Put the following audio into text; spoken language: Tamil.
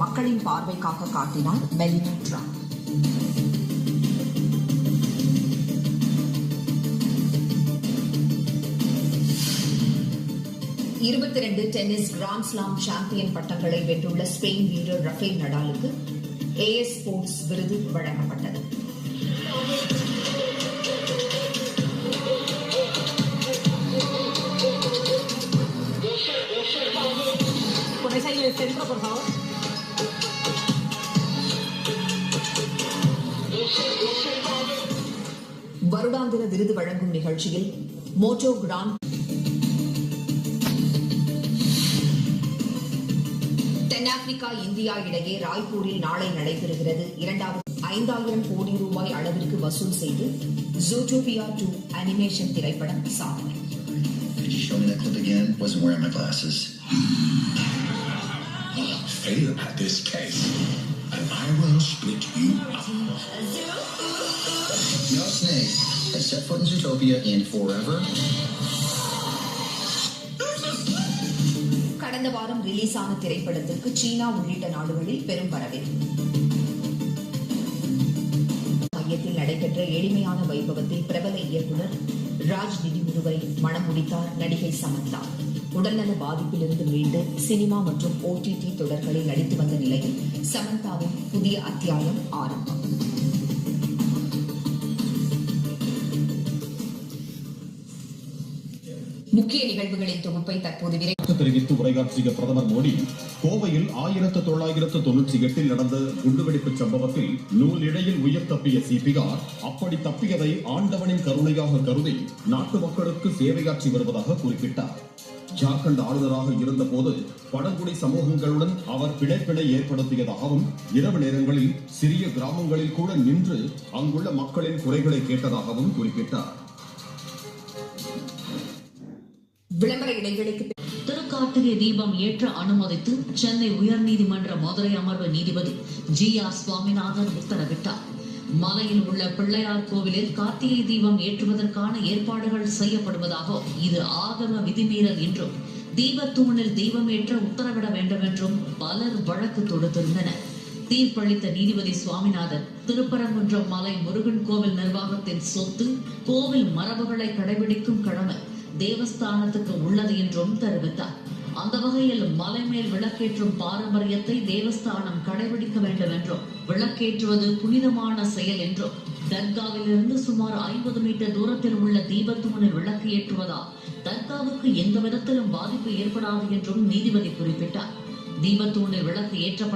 மக்களின் பார்வைக்காக காட்டினார் Melina Trump. Tennis grand slam champion பட்டங்களை வென்றுள்ள ஸ்பெயின் வீரர் ரஃபேல் நடாலுக்கு AS ஸ்போர்ட்ஸ் விருது வழங்கப்பட்டது. வருடாந்திர விருது வழங்கும் நிகழ்ச்சியில் மோட்டோ கிராண்ட் தென்னாப்பிரிக்கா இந்தியா இடையே ராய்ப்பூரில் நாளை நடைபெறுகிறது. 5,000 கோடி ரூபாய் அளவிற்கு வசூல் செய்து ஜூட்டோபியா 2 அனிமேஷன் திரைப்படம் சாதனை. Could you show me that clip again? Wasn't wearing my glasses. Fail at this case, and I will split you up. No snake has set foot in Zootopia in forever. கடந்த வாரம் ரிலீஸ் ஆன திரைப்படத்திற்கு சீனா உள்ளிட்ட நாடுகளில் பெரும் வரவேற்பு. மையத்தில் நடைபெற்ற எளிமையான வைபவத்தில் பிரபல இயக்குநர் ராஜ் நிதிமுருகரை மணம் முடித்தார் நடிகை சமந்தா. உடல்நல பாதிப்பிலிருந்து மீண்டு சினிமா மற்றும் OTT தொடர்களில் நடித்து வந்த நிலையில் சமந்தாவின் புதிய அத்தியாயம் ஆரம்பம். முக்கிய நிகழ்வுகளின் தொகுப்பை தற்போது தெரிவித்து உரையாற்றிய பிரதமர் மோடி, கோவையில் 1998 நடந்த குண்டுவெடிப்பு சம்பவத்தில் நூலிழையில் உயிர் தப்பிய CPR அப்படி தப்பியதை ஆண்டவனின் கருணையாக கருதி நாட்டு மக்களுக்கு சேவையாற்றி வருவதாக குறிப்பிட்டார். ஜார்க்கண்ட் ஆளுநராக இருந்தபோது பழங்குடி சமூகங்களுடன் அவர் பிணைப்பினை ஏற்படுத்தியதாகவும், இரவு நேரங்களில் சிறிய கிராமங்களில் கூட நின்று அங்குள்ள மக்களின் குறைகளை கேட்டதாகவும் குறிப்பிட்டார். விளம்பர இடைவெளிக்கு திருக்கார்த்திகை தீபம் ஏற்ற அனுமதித்து சென்னை உயர்நீதிமன்ற மதுரை அமர்வு நீதிபதி GR சுவாமிநாதன் உத்தரவிட்டார். மலையில் உள்ள பிள்ளையார் கோவிலில் கார்த்திகை தீபம் ஏற்றுவதற்கான ஏற்பாடுகள் செய்யப்படுவதாகவும், இது ஆகம விதிமீறல் என்றும், தீபத்தூணில் தீபம் ஏற்ற உத்தரவிட வேண்டும் என்றும் பலர் வழக்கு தொடுத்திருந்தனர். தீர்ப்பளித்த நீதிபதி சுவாமிநாதன், திருப்பரங்குன்றம் மலை முருகன் கோவில் நிர்வாகத்தின் சொத்து, கோவில் மரபுகளை கடைபிடிக்கும் கடமை தேவஸ்தானத்துக்கு உள்ளது என்றும் தெரிவித்தார். அந்த வகையில் மலை மேல் விளக்கேற்றும் பாரம்பரியத்தை தேவஸ்தானம் கடைபிடிக்க வேண்டும் என்றும், விளக்கேற்றுவது புனிதமான செயல் என்றும், தர்காவிலிருந்து சுமார் 50 மீட்டர் தூரத்தில் உள்ள தீபத்தூணில் விளக்கு ஏற்றுவதால் தர்காவுக்கு எந்த விதத்திலும் பாதிப்பு ஏற்படாது என்றும் நீதிபதி குறிப்பிட்டார். தீபத்தூணில் விளக்கு ஏற்றப்பட்ட